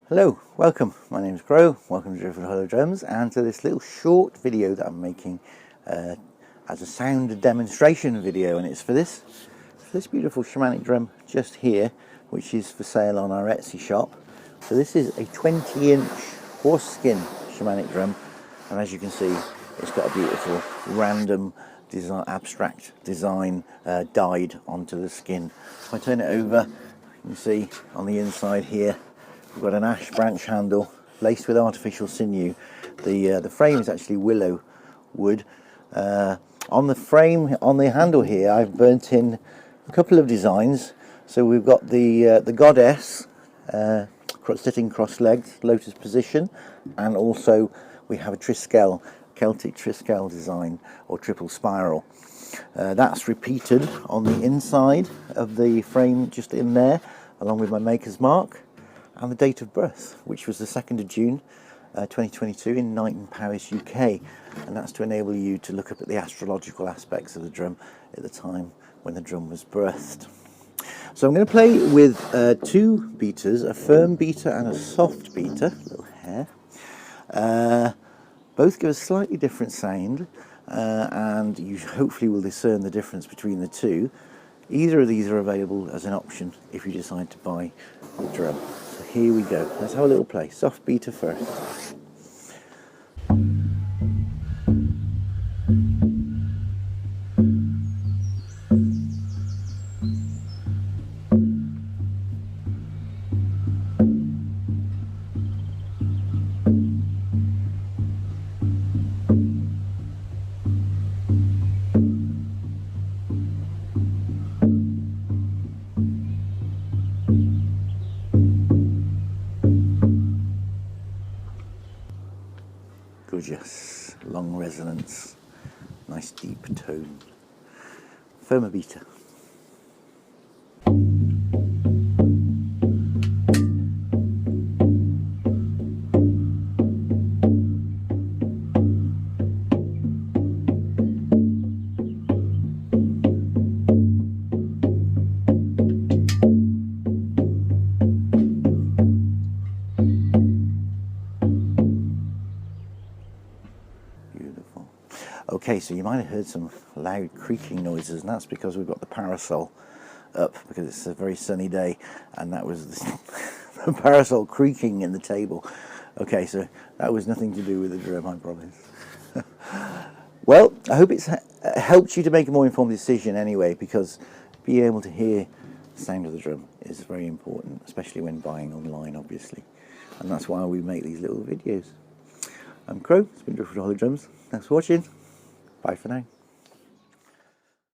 Hello, welcome. My name is Crow. Welcome to Driven Hollow Drums and to this little short video that I'm making as a sound demonstration video, and it's for this beautiful shamanic drum just here, which is for sale on our Etsy shop. So this is a 20-inch horse skin shamanic drum, and as you can see, it's got a beautiful random design, abstract design dyed onto the skin. If I turn it over, you can see on the inside here we've got an ash branch handle laced with artificial sinew. The frame is actually willow wood. On the frame, on the handle here, I've burnt in a couple of designs. So we've got the goddess sitting cross-legged, lotus position, and also we have a triskel, Celtic triskel design or triple spiral. That's repeated on the inside of the frame just in there, along with my maker's mark and the date of birth, which was the 2nd of June 2022 in Knighton, Paris, UK. And that's to enable you to look up at the astrological aspects of the drum at the time when the drum was birthed. So I'm going to play with two beaters, a firm beater and a soft beater, little hair. Both give a slightly different sound, and you hopefully will discern the difference between the two. Either of these are available as an option if you decide to buy the drum. So here we go. Let's have a little play. Soft beater first. Gorgeous, long resonance, nice deep tone. Firmer beater. Beautiful. Okay, so you might have heard some loud creaking noises, and that's because we've got the parasol up because it's a very sunny day, and that was the parasol creaking in the table. Okay, so that was nothing to do with the drum, I promise. Well, I hope it's helped you to make a more informed decision anyway, because being able to hear the sound of the drum is very important, especially when buying online, obviously. And that's why we make these little videos. I'm Crow, it's been Driven Hollow Drums. Thanks for watching. Bye for now.